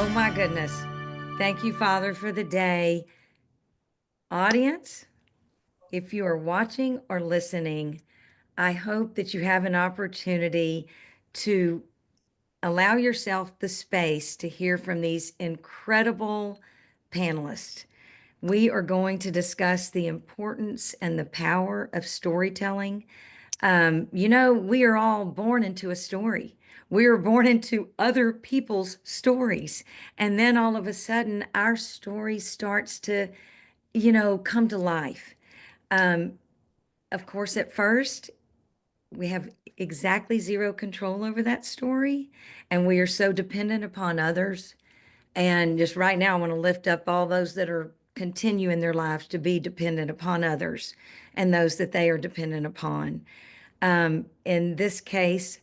Oh my goodness. Thank you, Father, for the day. Audience, if you are watching or listening, I hope that you have an opportunity to allow yourself the space to hear from these incredible panelists. We are going to discuss the importance and the power of storytelling. We are all born into a story. We are born into other people's stories. And then all of a sudden, our story starts to, come to life. Um, of course, at first, we have exactly zero control over that story. And we are so dependent upon others. And just right now, I want to lift up all those that are continuing their lives to be dependent upon others and those that they are dependent upon. In this case,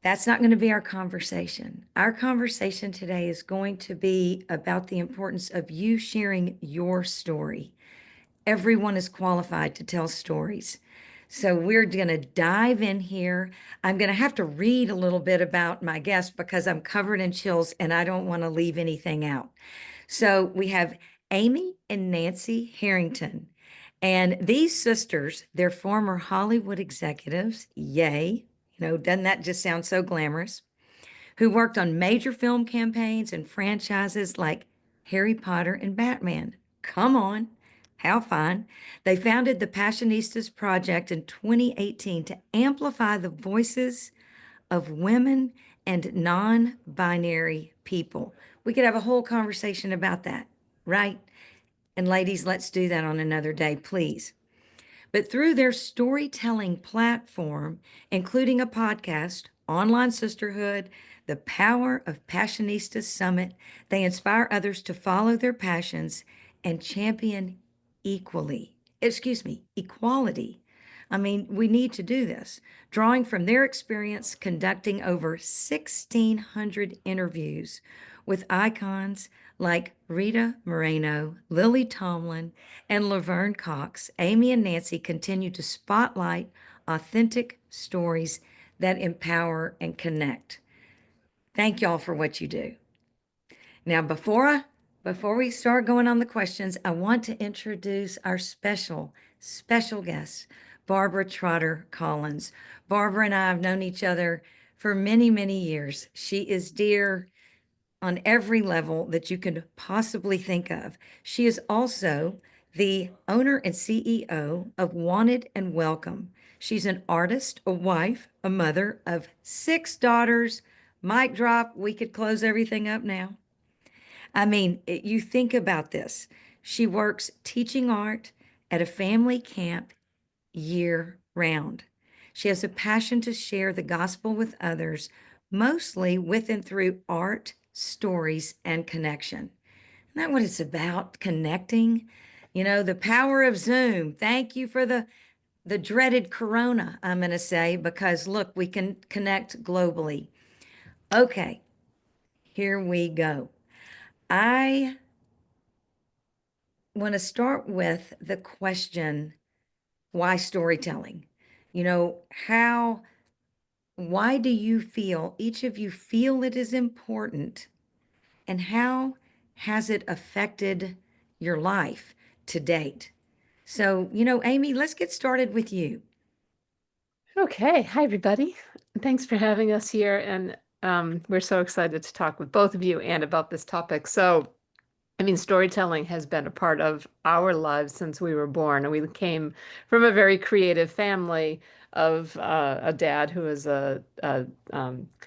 that's not going to be our conversation. Our conversation today is going to be about the importance of you sharing your story. Everyone is qualified to tell stories. So we're going to dive in here. I'm going to have to read a little bit about my guest because I'm covered in chills and I don't want to leave anything out. So we have Amy and Nancy Harrington. And these sisters, they're former Hollywood executives. Yay. Doesn't that just sound so glamorous? Who worked on major film campaigns and franchises like Harry Potter and Batman. Come on. How fun. They founded the Passionistas Project in 2018 to amplify the voices of women and non binary people. We could have a whole conversation about that, right? And ladies, let's do that on another day, please. But through their storytelling platform, including a podcast, Online Sisterhood, the Power of Passionistas Summit, they inspire others to follow their passions and champion equality. I mean, we need to do this. Drawing from their experience conducting over 1,600 interviews with icons like Rita Moreno, Lily Tomlin, and Laverne Cox, Amy and Nancy continue to spotlight authentic stories that empower and connect. Thank y'all for what you do. Now, before we start going on the questions, I want to introduce our special guest, Barbara Trotter Collins. Barbara and I have known each other for many, many years. She is dear on every level that you could possibly think of. She is also the owner and CEO of Wanted and Welcome. She's an artist, a wife, a mother of 6 daughters. Mic drop, we could close everything up now. I mean, you think about this. She works teaching art at a family camp year round. She has a passion to share the gospel with others, mostly with and through art, stories, and connection. Isn't that what it's about? Connecting? The power of Zoom. Thank you for the dreaded corona, I'm going to say, because look, we can connect globally. Okay, here we go. I want to start with the question, why storytelling? You know, how, why do you feel, each of you feel it is important, and how has it affected your life to date? So, Amy, let's get started with you. Okay. Hi, everybody. Thanks for having us here. And we're so excited to talk with both of you and about this topic. So, I mean, storytelling has been a part of our lives since we were born. And we came from a very creative family of a dad who was a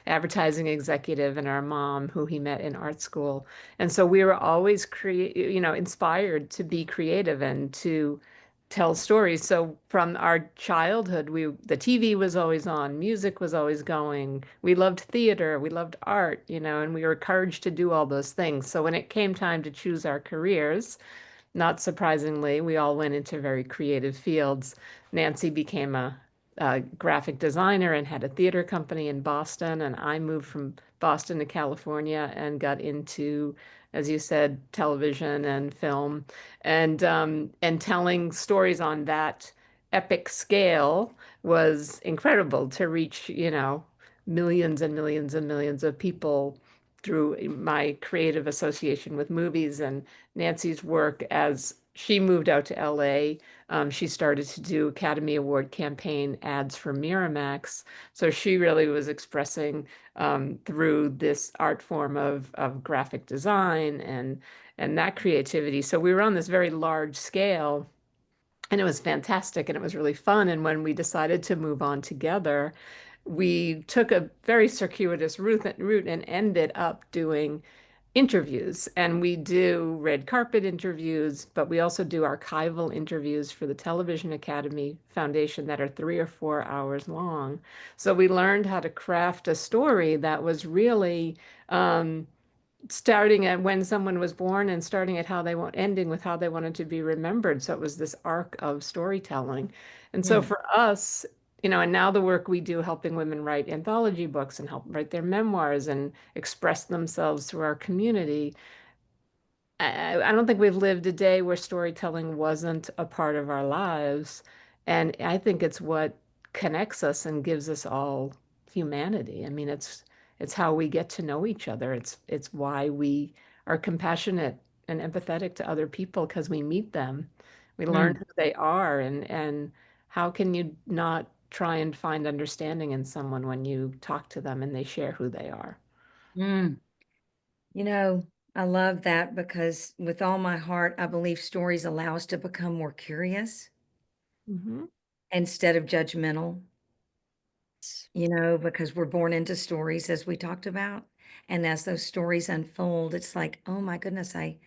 advertising executive and our mom who he met in art school. And so we were always inspired to be creative and to tell stories. So from our childhood, the TV was always on, music was always going. We loved theater, we loved art, and we were encouraged to do all those things. So when it came time to choose our careers, not surprisingly, we all went into very creative fields. Nancy became a graphic designer and had a theater company in Boston, and I moved from Boston to California and got into, as you said, television and film, and telling stories on that epic scale was incredible to reach, millions and millions and millions of people through my creative association with movies and Nancy's work as she moved out to LA. She started to do Academy Award campaign ads for Miramax. So she really was expressing through this art form of graphic design and that creativity. So we were on this very large scale. And it was fantastic and it was really fun. And when we decided to move on together, we took a very circuitous route and ended up doing interviews. And we do red carpet interviews, but we also do archival interviews for the Television Academy Foundation that are 3 or 4 hours long. So we learned how to craft a story that was really starting at when someone was born and starting at how they want, ending with how they wanted to be remembered. So it was this arc of storytelling. And so Mm, for us, and now the work we do helping women write anthology books and help write their memoirs and express themselves through our community, I don't think we've lived a day where storytelling wasn't a part of our lives. And I think it's what connects us and gives us all humanity. I mean, it's how we get to know each other. It's why we are compassionate and empathetic to other people because we meet them. We learn mm, who they are and how can you not try and find understanding in someone when you talk to them and they share who they are? mm. You know, I love that because with all my heart, I believe stories allow us to become more curious Hmm. instead of judgmental, because we're born into stories as we talked about. And as those stories unfold, it's like, oh my goodness, I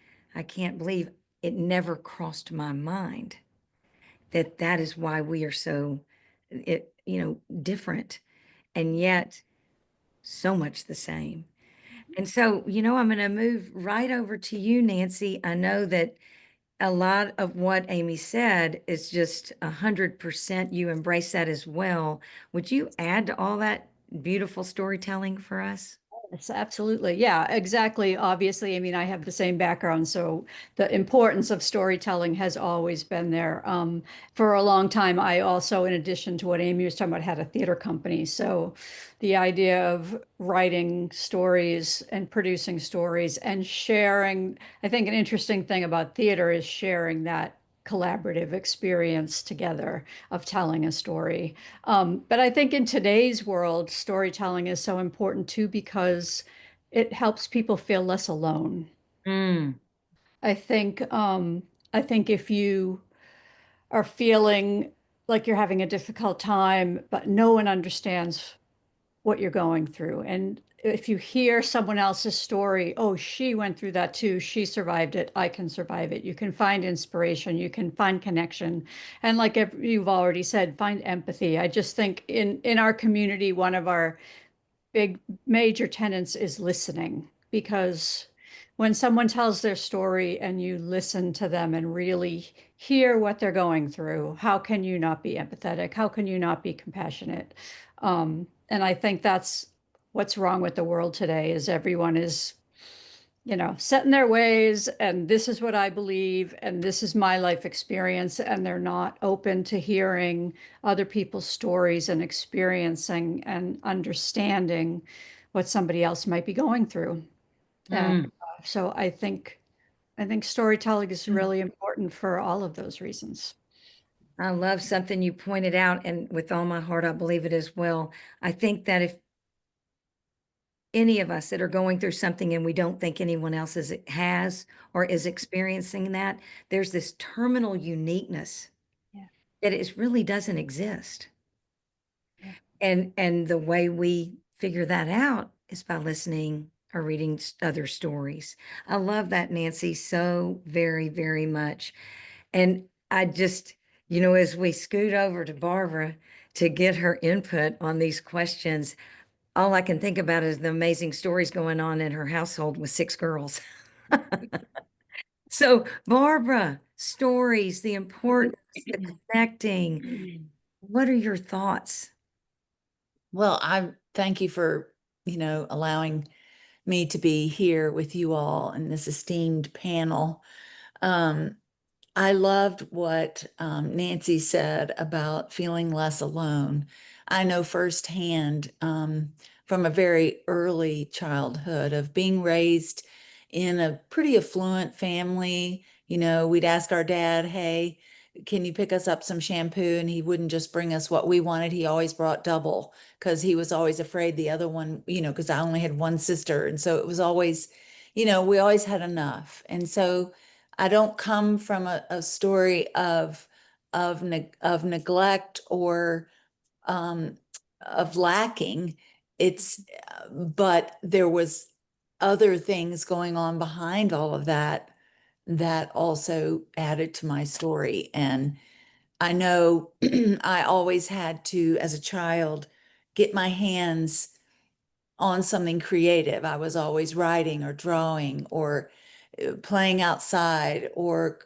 can't believe it never crossed my mind that that is why we are so different and yet so much the same. And so, I'm going to move right over to you, Nancy. I know that a lot of what Amy said is just 100% you embrace that as well. Would you add to all that beautiful storytelling for us? Yes, absolutely. Yeah, exactly. Obviously, I mean, I have the same background, so the importance of storytelling has always been there. For a long time, I also, in addition to what Amy was talking about, had a theater company. So the idea of writing stories and producing stories and sharing, I think an interesting thing about theater is sharing that collaborative experience together of telling a story. But I think in today's world, storytelling is so important too because it helps people feel less alone. Mm, I think I think if you are feeling like you're having a difficult time, but no one understands what you're going through, and if you hear someone else's story, oh, she went through that too, she survived it, I can survive it. You can find inspiration, you can find connection, and like you've already said, find empathy. I just think in our community, one of our big major tenets is listening because when someone tells their story and you listen to them and really hear what they're going through, how can you not be empathetic? How can you not be compassionate? And I think that's what's wrong with the world today is everyone is set in their ways, and this is what I believe, and this is my life experience, and they're not open to hearing other people's stories and experiencing and understanding what somebody else might be going through. And mm. so I think storytelling is really important for all of those reasons. I love something you pointed out, and with all my heart, I believe it as well. I think that if any of us that are going through something and we don't think anyone else has or is experiencing that, there's this terminal uniqueness Yeah, that it really doesn't exist. yeah. And the way we figure that out is by listening or reading other stories. I love that, Nancy, so very, very much. And I just, as we scoot over to Barbara to get her input on these questions, all I can think about is the amazing stories going on in her household with 6 girls. So, Barbara, stories, the importance, the connecting. What are your thoughts? Well, I thank you for, allowing me to be here with you all in this esteemed panel. Um, I loved what Nancy said about feeling less alone. I know firsthand from a very early childhood of being raised in a pretty affluent family. You know, we'd ask our dad, hey, can you pick us up some shampoo? And he wouldn't just bring us what we wanted. He always brought double because he was always afraid the other one, you know, because I only had one sister. And so it was always, you know, we always had enough. And so I don't come from a story of neglect or um, of lacking. It's but there was other things going on behind all of that that also added to my story. And I know I always had to, as a child, get my hands on something creative. I was always writing or drawing or playing outside or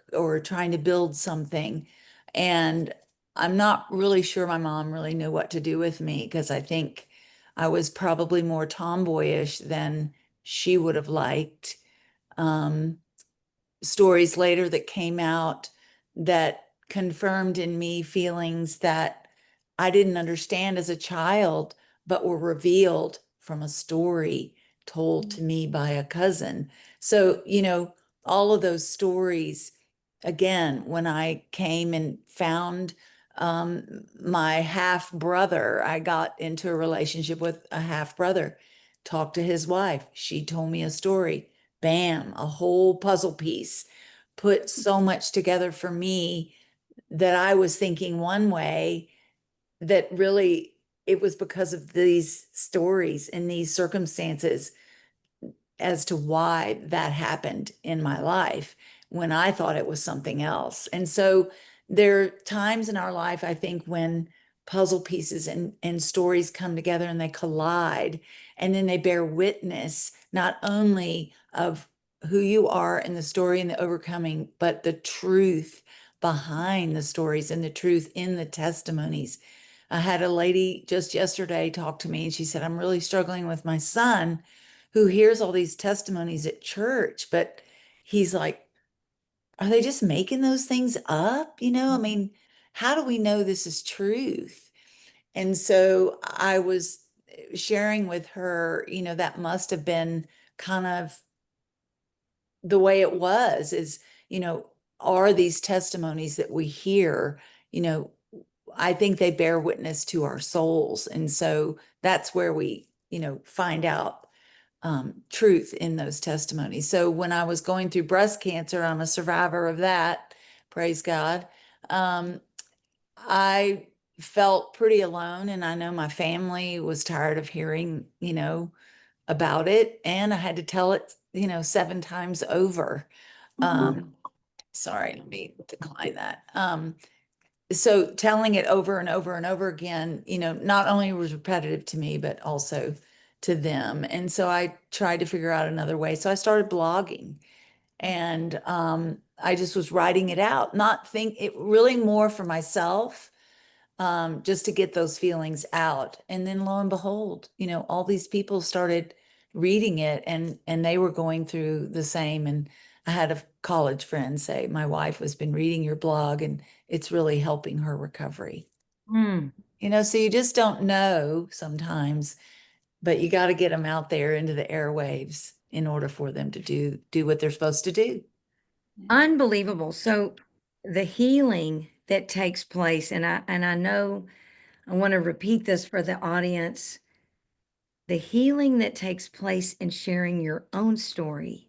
trying to build something. And I'm not really sure my mom really knew what to do with me because I think I was probably more tomboyish than she would have liked. Um, Stories later that came out that confirmed in me feelings that I didn't understand as a child, but were revealed from a story told to me by a cousin. So, you know, all of those stories, again, when I came and found my half brother, I got into a relationship with a half brother, talked to his wife. She told me a story. Bam, a whole puzzle piece put so much together for me that I was thinking one way that really it was because of these stories and these circumstances as to why that happened in my life when I thought it was something else. And so there are times in our life, I think, when puzzle pieces and stories come together and they collide, and then they bear witness not only of who you are in the story and the overcoming, but the truth behind the stories and the truth in the testimonies. I had a lady just yesterday talk to me and she said, I'm really struggling with my son who hears all these testimonies at church, but he's like, are they just making those things up? You know, I mean, how do we know this is truth? And so I was sharing with her, you know, that must have been kind of the way it was is, you know, are these testimonies that we hear, you know, I think they bear witness to our souls. And so that's where we, you know, find out truth in those testimonies. So when I was going through breast cancer, I'm a survivor of that, praise God. Um, I felt pretty alone, and I know my family was tired of hearing, you know, about it, and I had to tell it, you know, 7 times over. Sorry, let me decline that. So telling it over and over and over again, you know, not only was repetitive to me, but also to them. And so I tried to figure out another way. So I started blogging and I just was writing it out, not think it really more for myself, just to get those feelings out. And then lo and behold, you know, all these people started reading it and they were going through the same. And I had a college friend say, my wife has been reading your blog and it's really helping her recovery. Mm. You know, so you just don't know sometimes, but you got to get them out there into the airwaves in order for them to do what they're supposed to do. Unbelievable. So the healing that takes place, and I know I want to repeat this for the audience. The healing that takes place in sharing your own story.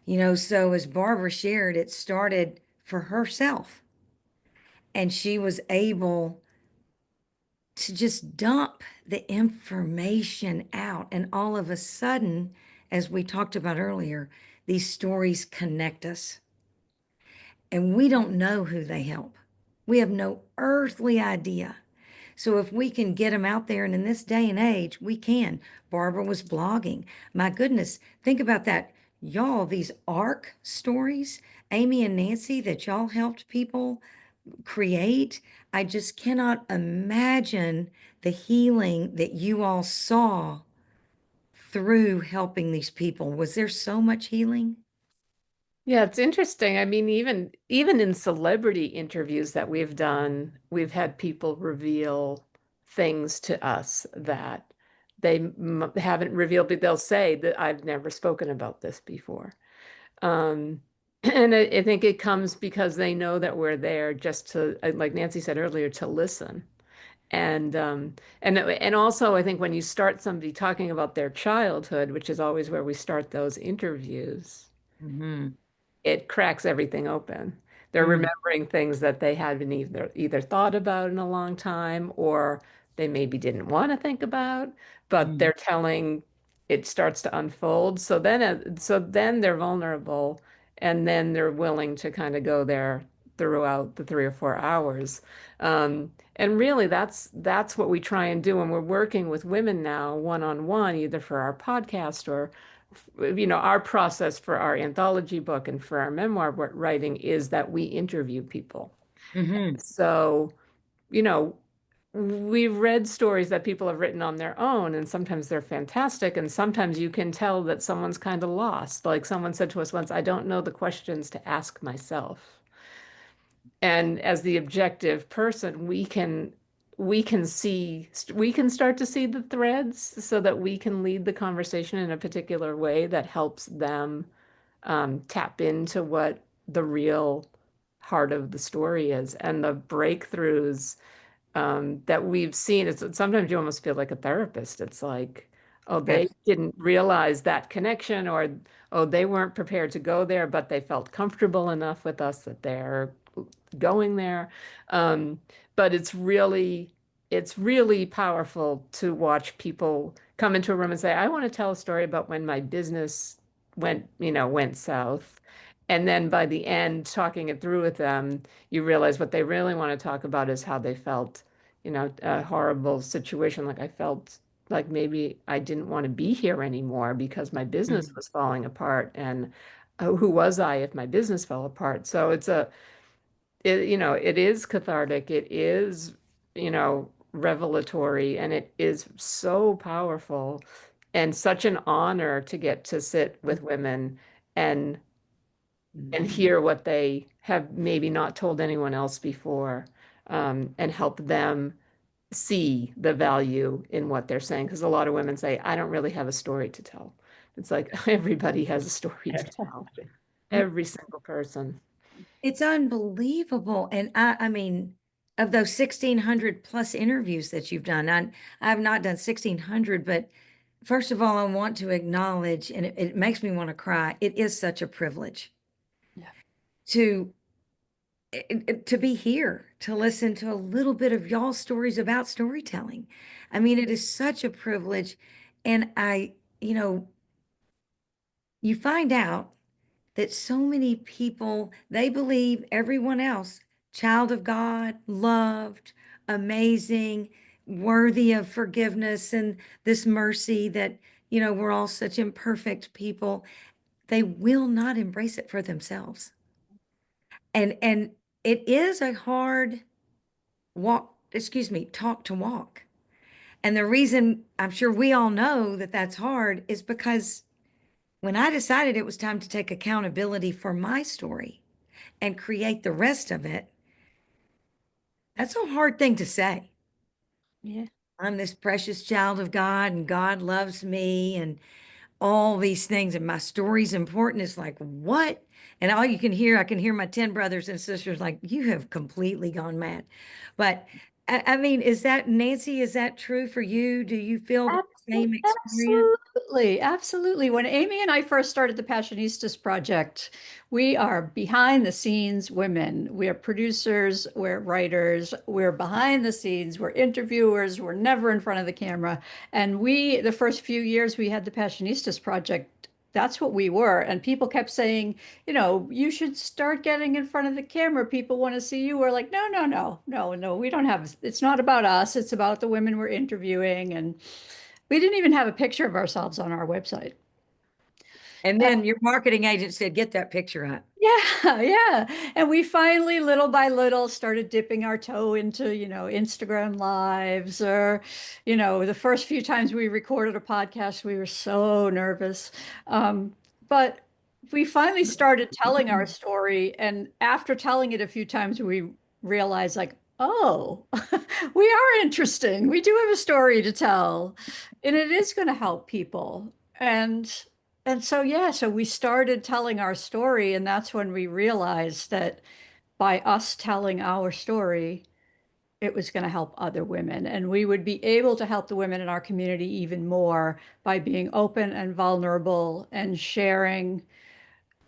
You know, so as Barbara shared, it started for herself. And she was able to just dump the information out. And all of a sudden, as we talked about earlier, these stories connect us. And we don't know who they help. We have no earthly idea. So if we can get them out there, and in this day and age, we can. Barbara was blogging. My goodness, think about that. Y'all, these ARC stories, Amy and Nancy, that y'all helped people create. I just cannot imagine the healing that you all saw through helping these people. Was there so much healing? Yeah, it's interesting. I mean, even in celebrity interviews that we've done, we've had people reveal things to us that they haven't revealed, but they'll say that I've never spoken about this before. Um, and I think it comes because they know that we're there just to, like Nancy said earlier, to listen. And also I think when you start somebody talking about their childhood, which is always where we start those interviews, Mm-hmm. it cracks everything open. They're remembering things that they hadn't either thought about in a long time, or they maybe didn't want to think about, but Mm-hmm. they're telling, it starts to unfold. So then they're vulnerable, and then they're willing to kind of go there throughout the 3 or 4 hours. And really, that's what we try and do when we're working with women now, one-on-one, either for our podcast or our process for our anthology book and for our memoir writing is that we interview people. Mm-hmm. So, you know, we've read stories that people have written on their own, and sometimes they're fantastic, and sometimes you can tell that someone's kind of lost. Like someone said to us once, I don't know the questions to ask myself. And as the objective person, we can start to see the threads so that we can lead the conversation in a particular way that helps them tap into what the real heart of the story is. And the breakthroughs that we've seen, it's sometimes you almost feel like a therapist. It's like, oh, they Yes. didn't realize that connection, or oh, they weren't prepared to go there, but they felt comfortable enough with us that they're going there. Um, but it's really powerful to watch people come into a room and say, I want to tell a story about when my business went south. And then by the end, talking it through with them, you realize what they really want to talk about is how they felt, a horrible situation. Like I felt like maybe I didn't want to be here anymore because my business Mm-hmm. was falling apart. And who was I if my business fell apart? So it is cathartic. It is, revelatory, and it is so powerful and such an honor to get to sit with women and hear what they have maybe not told anyone else before, and help them see the value in what they're saying. Because a lot of women say, I don't really have a story to tell. It's like everybody has a story to tell, every single person. It's unbelievable. And I mean, of those 1,600 plus interviews that you've done, I have not done 1,600, but first of all, I want to acknowledge, and it makes me want to cry. It is such a privilege Yeah. to to be here, to listen to a little bit of y'all's stories about storytelling. I mean, it is such a privilege. And you know, you find out that so many people, they believe everyone else, child of God, loved, amazing, worthy of forgiveness and this mercy that, we're all such imperfect people. They will not embrace it for themselves. And it is a hard talk to walk. And the reason I'm sure we all know that that's hard is because when I decided it was time to take accountability for my story and create the rest of it, that's a hard thing to say. Yeah. I'm this precious child of God and God loves me and all these things, and my story's important. It's like, what? And all you can hear, I can hear my 10 brothers and sisters like, you have completely gone mad. But I mean, is that, Nancy, is that true for you? Do you feel the same experience? Absolutely, absolutely. When Amy and I first started the Passionistas project, we are behind the scenes women. We are producers, we're writers, we're behind the scenes, we're interviewers, we're never in front of the camera. And the first few years we had the Passionistas project, that's what we were. And people kept saying, you should start getting in front of the camera. People want to see you. We're like, no, no, no, no, no, we don't have, it's not about us. It's about the women we're interviewing. And we didn't even have a picture of ourselves on our website. And then your marketing agent said, get that picture up. Yeah, yeah. And we finally, little by little, started dipping our toe into, Instagram lives or, the first few times we recorded a podcast, we were so nervous. But we finally started telling our story. And after telling it a few times, we realized like, oh, we are interesting. We do have a story to tell, and it is going to help people. And so yeah, so we started telling our story, and that's when we realized that by us telling our story, it was going to help other women, and we would be able to help the women in our community even more by being open and vulnerable and sharing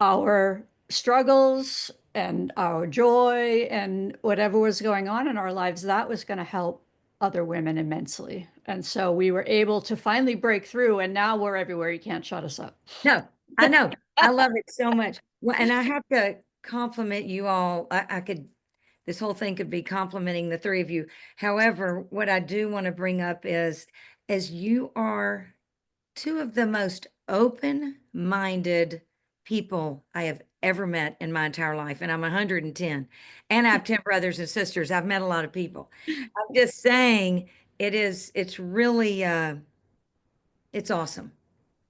our struggles and our joy and whatever was going on in our lives. That was going to help other women immensely. And so we were able to finally break through, and now we're everywhere. You can't shut us up. No, I know. I love it so much. Well, and I have to compliment you all. I could, this whole thing could be complimenting the three of you. However, what I do want to bring up is, as you are two of the most open-minded people I have ever met in my entire life, and I'm 110, and I have 10 brothers and sisters. I've met a lot of people. I'm just saying, it's really, it's awesome.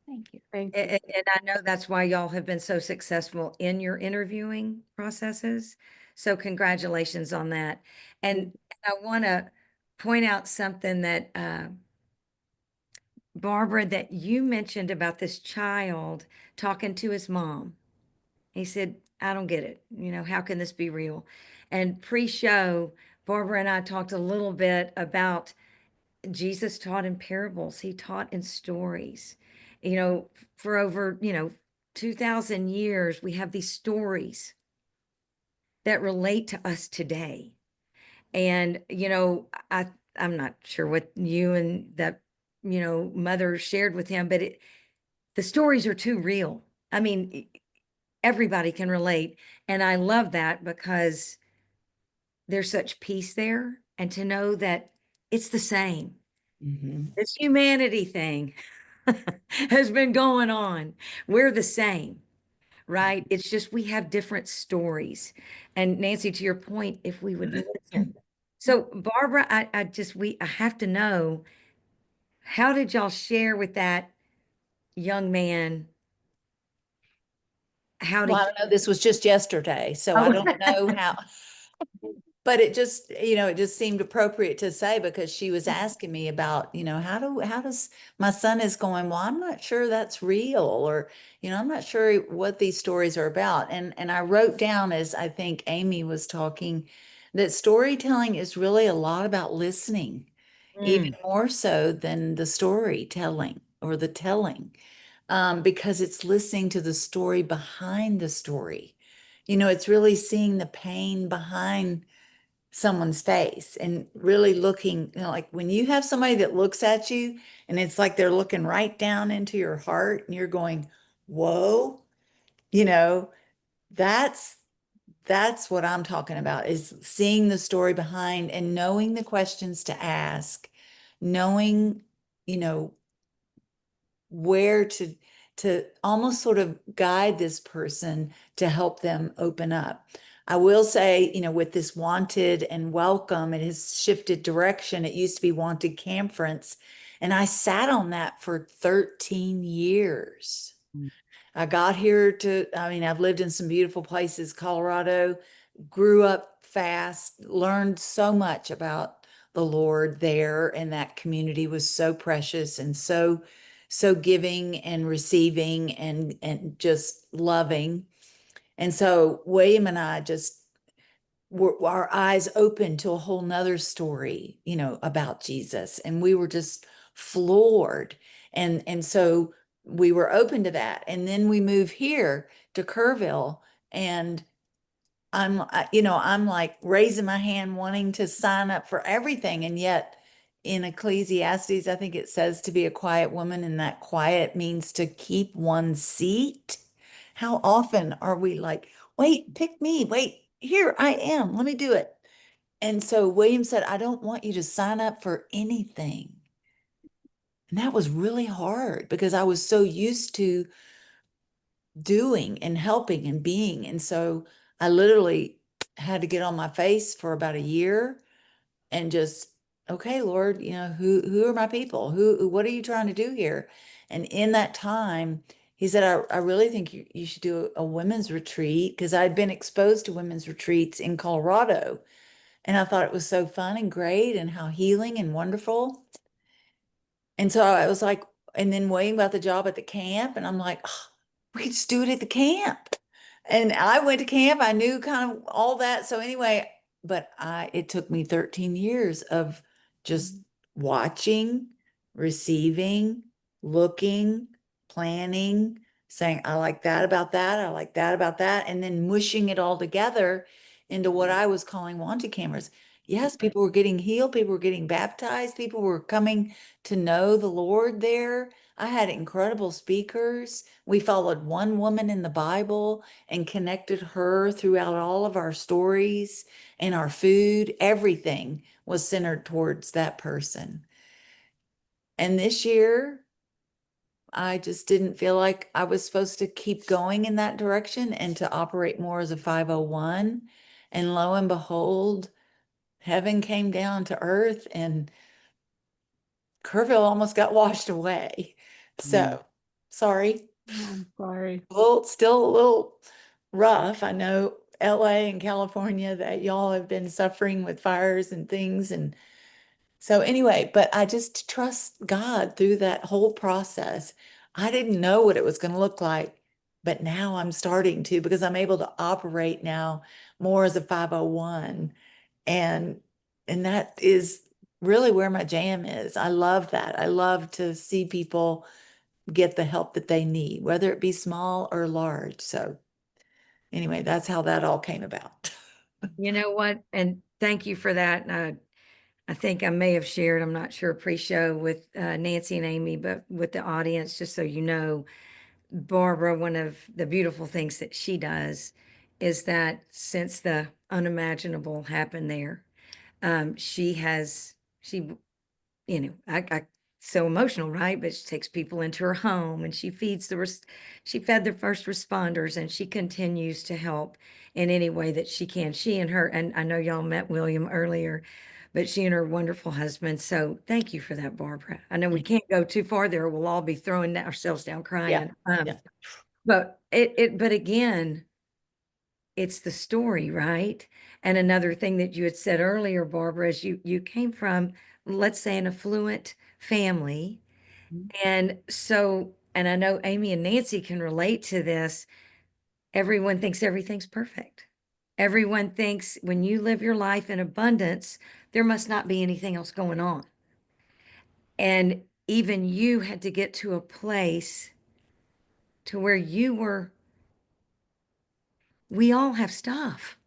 Thank you. Thank you. And I know that's why y'all have been so successful in your interviewing processes. So congratulations on that. And I want to point out something that, Barbara, that you mentioned about this child talking to his mom. He said, I don't get it. How can this be real? And pre-show, Barbara and I talked a little bit about Jesus taught in parables. He taught in stories. For over, 2000 years, we have these stories that relate to us today. And, I'm not sure what you and that, mother shared with him, but the stories are too real. I mean, everybody can relate. And I love that because there's such peace there. And to know that it's the same. This humanity thing has been going on. We're the same, right? It's just we have different stories. And Nancy, to your point, if we would listen. So Barbara, I have to know, how did y'all share with that young man how to Well, I don't know, this was just yesterday, so I Oh. don't know how, but it just, it just seemed appropriate to say because she was asking me about, how does my son is going, well, I'm not sure that's real, or, I'm not sure what these stories are about. And I wrote down, as I think Amy was talking, that storytelling is really a lot about listening, even Mm, more so than the storytelling or the telling, because it's listening to the story behind the story. It's really seeing the pain behind someone's face and really looking, like when you have somebody that looks at you and it's like they're looking right down into your heart and you're going, whoa, you know, that's that's what I'm talking about, is seeing the story behind and knowing the questions to ask, knowing, you know, where to almost sort of guide this person to help them open up. I will say, with this wanted and welcome, it has shifted direction. It used to be wanted conference, and I sat on that for 13 years. I got here I've lived in some beautiful places, Colorado, grew up fast, learned so much about the Lord there, and that community was so precious and so giving and receiving and just loving. And so William and I just were our eyes open to a whole nother story, about Jesus. And we were just floored. And so we were open to that. And then we move here to Kerrville, and I'm like raising my hand wanting to sign up for everything. And yet in Ecclesiastes, I think it says to be a quiet woman, and that quiet means to keep one's seat. How often are we like, wait, pick me, wait, here I am, let me do it. And so William said, I don't want you to sign up for anything. And that was really hard because I was so used to doing and helping and being. And so I literally had to get on my face for about a year and just, okay, Lord, who are my people? What are you trying to do here? And in that time, he said, I really think you should do a women's retreat, because I'd been exposed to women's retreats in Colorado. And I thought it was so fun and great and how healing and wonderful. And so I was like, and then waiting about the job at the camp, and I'm like, "Oh, we could just do it at the camp." And I went to camp. I knew kind of all that. So anyway, but it took me 13 years of just watching, receiving, looking, planning, saying, I like that about that. I like that about that. And then mushing it all together into what I was calling wanted cameras. Yes, people were getting healed. People were getting baptized. People were coming to know the Lord there. I had incredible speakers. We followed one woman in the Bible and connected her throughout all of our stories and our food. Everything was centered towards that person. And this year, I just didn't feel like I was supposed to keep going in that direction and to operate more as a 501. And lo and behold, heaven came down to earth and Kerrville almost got washed away. So sorry. I'm sorry. Still a little rough. I know LA and California that y'all have been suffering with fires and things. And so anyway, but I just trust God through that whole process. I didn't know what it was going to look like, but now I'm starting to because I'm able to operate now more as a 501. And and that is really where my jam is. I love that. I love to see people get the help that they need, whether it be small or large. So anyway, that's how that all came about. You know what? And thank you for that. I think I may have shared, I'm not sure, pre-show with Nancy and Amy, but with the audience, just so you know, Barbara, one of the beautiful things that she does is that since the unimaginable happened there, she I so emotional, right? But she takes people into her home and she feeds she fed the first responders and she continues to help in any way that she can. She and her, and I know y'all met William earlier, but she and her wonderful husband. So thank you for that, Barbara. I know we can't go too far there. We'll all be throwing ourselves down crying. Yeah. But again, it's the story, right? And another thing that you had said earlier, Barbara, is you came from, let's say, an affluent family. And so, and I know Amy and Nancy can relate to this. Everyone thinks everything's perfect. Everyone thinks when you live your life in abundance, there must not be anything else going on. And even you had to get to a place to where we all have stuff.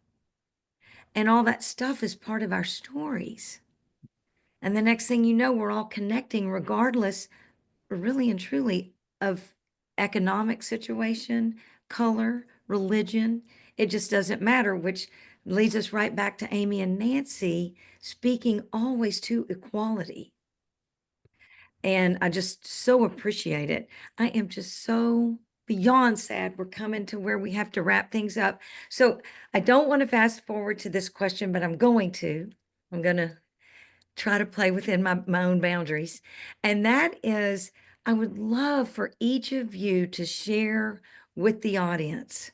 And all that stuff is part of our stories. And the next thing you know, we're all connecting regardless, really and truly, of economic situation, color, religion. It just doesn't matter, which leads us right back to Amy and Nancy speaking always to equality. And I just so appreciate it. I am just so beyond sad. We're coming to where we have to wrap things up. So I don't want to fast forward to this question, but I'm going to. I'm going to try to play within my own boundaries. And that is, I would love for each of you to share with the audience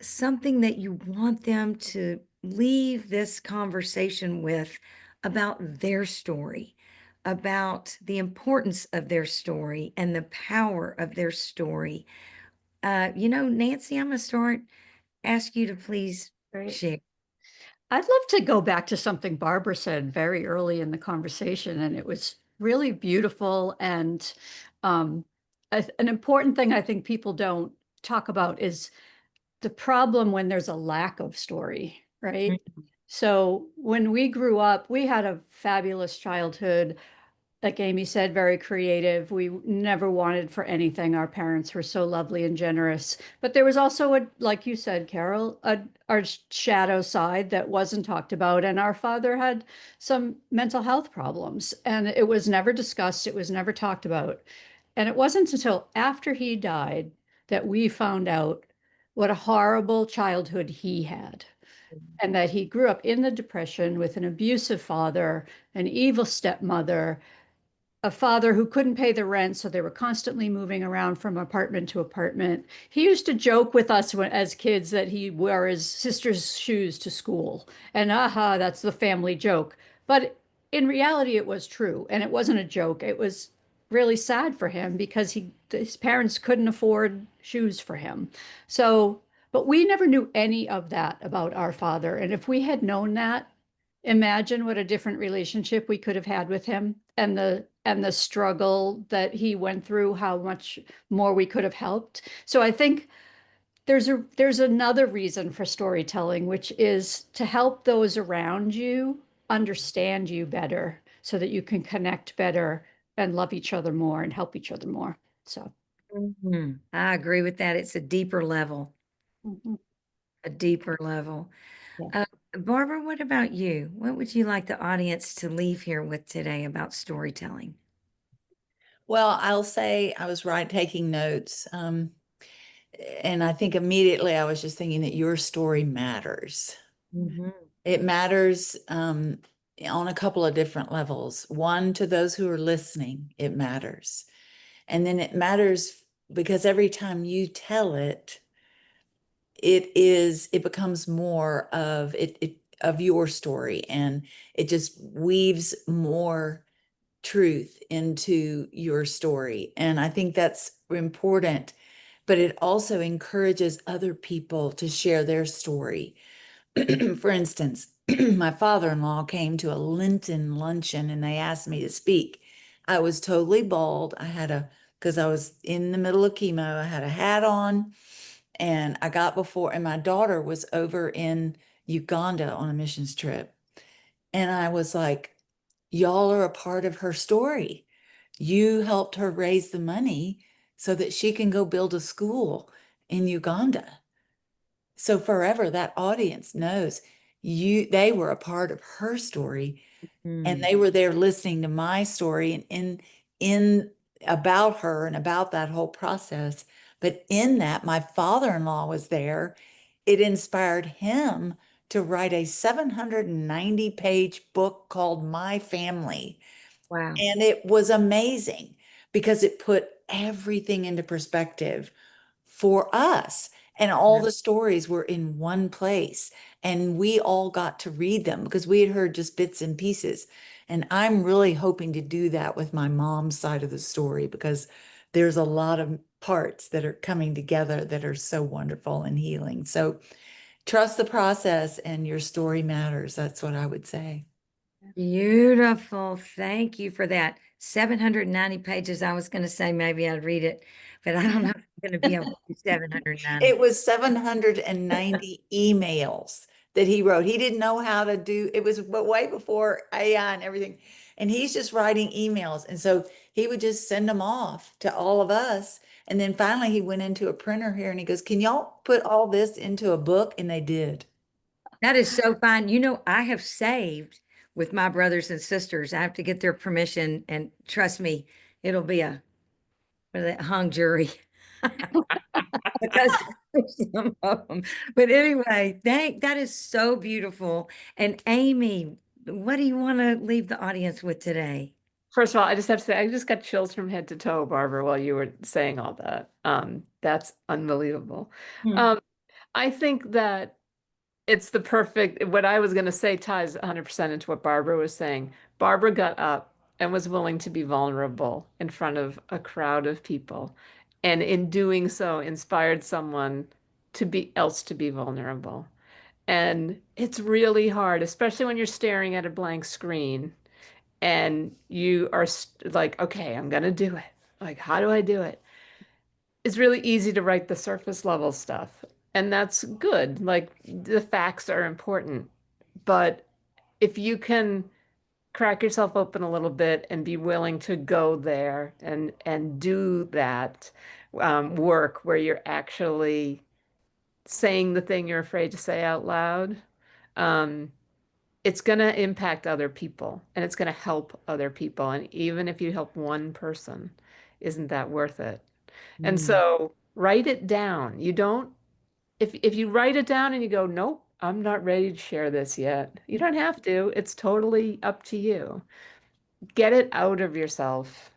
something that you want them to leave this conversation with about their story, about the importance of their story and the power of their story. Nancy, I'm going to ask you to please Great. share. I'd love to go back to something Barbara said very early in the conversation, and it was really beautiful. And an important thing I think people don't talk about is the problem when there's a lack of story, right? So when we grew up, we had a fabulous childhood. Like Amy said, very creative. We never wanted for anything. Our parents were so lovely and generous. But there was also like you said, Carol, our shadow side that wasn't talked about. And our father had some mental health problems, and it was never discussed. It was never talked about. And it wasn't until after he died that we found out what a horrible childhood he had, and that he grew up in the Depression with an abusive father, an evil stepmother, a father who couldn't pay the rent, so they were constantly moving around from apartment to apartment. He used to joke with us as kids that he wore his sister's shoes to school. And aha, that's the family joke. But in reality, it was true. And it wasn't a joke. It was really sad for him because his parents couldn't afford shoes for him. So, but we never knew any of that about our father. And if we had known that, imagine what a different relationship we could have had with him, and the struggle that he went through, how much more we could have helped. So I think there's another reason for storytelling, which is to help those around you understand you better so that you can connect better and love each other more and help each other more. So I agree with that. It's a deeper level, mhm. a deeper level. Yeah. Barbara, what about you? What would you like the audience to leave here with today about storytelling? Well, I'll say I was taking notes. And I think immediately I was just thinking that your story matters. Mhm. It matters on a couple of different levels. One, to those who are listening, it matters. And then it matters because every time you tell it, it becomes more of of your story, and it just weaves more truth into your story. And I think that's important, but it also encourages other people to share their story. For instance, my father-in-law came to a Lenten luncheon and they asked me to speak. I was totally bald. Because I was in the middle of chemo, I had a hat on, and and my daughter was over in Uganda on a missions trip. And I was like, y'all are a part of her story. You helped her raise the money so that she can go build a school in Uganda. So forever that audience knows they were a part of her story, and Mm. they were there listening to my story and in about her and about that whole process. But in that, my father-in-law was there. It inspired him to write a 790-page book called My Family. Wow. And it was amazing because it put everything into perspective for us. And all Yeah. the stories were in one place. And we all got to read them because we had heard just bits and pieces. And I'm really hoping to do that with my mom's side of the story because there's a lot of parts that are coming together that are so wonderful and healing. So trust the process and your story matters. That's what I would say. Beautiful. Thank you for that. 790 pages. I was going to say maybe I'd read it, but I don't know if I'm going to be able to do 790. It was 790 emails that he wrote. He didn't know how to do it, was way before AI and everything. And he's just writing emails. And so he would just send them off to all of us. And then finally he went into a printer here and he goes, "Can y'all put all this into a book?" And they did. That is so fine. You know, I have saved with my brothers and sisters. I have to get their permission, and trust me, it'll be a what is it, hung jury because there's some of them. But anyway, that is so beautiful. And Amy, what do you want to leave the audience with today? First of all, I just have to say, I just got chills from head to toe, Barbara, while you were saying all that. That's unbelievable. Hmm. Um, I think that it's the perfect, what I was going to say ties 100% into what Barbara was saying. Barbara got up and was willing to be vulnerable in front of a crowd of people. And in doing so, inspired someone to be vulnerable. And it's really hard, especially when you're staring at a blank screen and you are like, okay, I'm gonna do it. Like, how do I do it? It's really easy to write the surface level stuff, and that's good. Like, the facts are important, but if you can crack yourself open a little bit and be willing to go there and do that work where you're actually saying the thing you're afraid to say out loud, um, it's going to impact other people and it's going to help other people. And even if you help one person, isn't that worth it? And Mm. so write it down. You don't, if you write it down and you go, nope, I'm not ready to share this yet, you don't have to. It's totally up to you. get it out of yourself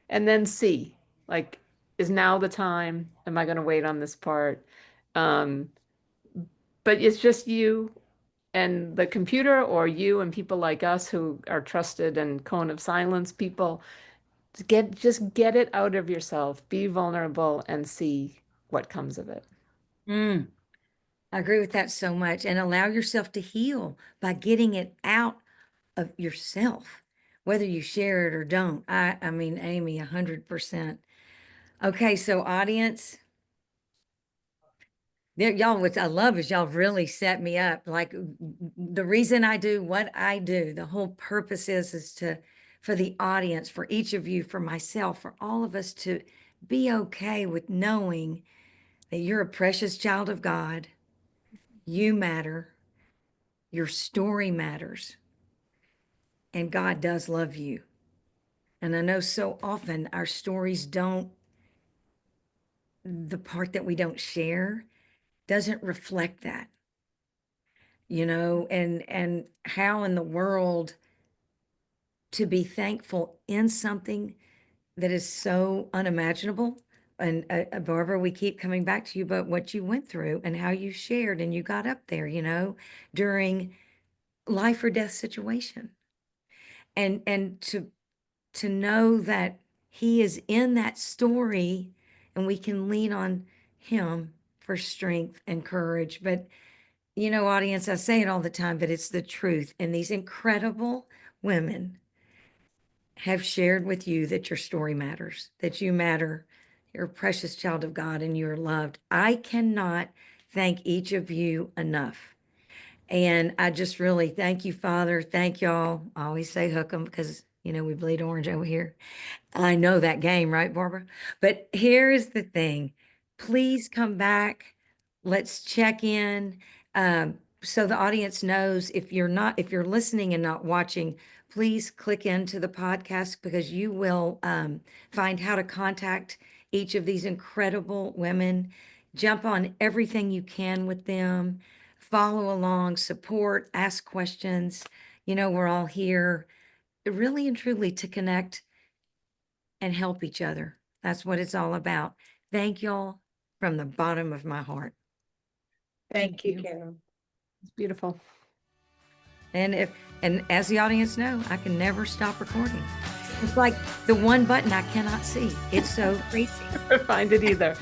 and then see, like, is now the time? Am I going to wait on this part? Um, but it's just you and the computer, or you and people like us who are trusted and cone of silence people. Just get it out of yourself, be vulnerable, and see what comes of it. Mm, I agree with that so much. And allow yourself to heal by getting it out of yourself, whether you share it or don't. I mean, Amy, 100%. Okay, so audience, there, y'all, what I love is y'all really set me up. Like the reason I do what I do, the whole purpose is to, for the audience, for each of you, for myself, for all of us to be okay with knowing that you're a precious child of God. You matter. Your story matters. And God does love you. And I know so often our stories don't, the part that we don't share doesn't reflect that, and how in the world to be thankful in something that is so unimaginable. And Barbara, we keep coming back to you, but what you went through and how you shared and you got up there, during life or death situation. And to know that he is in that story and we can lean on him for strength and courage. But, audience, I say it all the time, but it's the truth. And these incredible women have shared with you that your story matters, that you matter. You're a precious child of God and you're loved. I cannot thank each of you enough. And I just really thank you, Father. Thank y'all. I always say hook 'em because, we bleed orange over here. I know that game, right, Barbara? But here is the thing. Please come back. Let's check in. So the audience knows if you're listening and not watching, please click into the podcast because you will find how to contact each of these incredible women. Jump on everything you can with them. Follow along, support, ask questions. We're all here really and truly to connect and help each other. That's what it's all about. Thank y'all from the bottom of my heart. Thank you, you. Carol. It's beautiful. And as the audience know, I can never stop recording. It's like the one button I cannot see. It's so crazy. Find it either.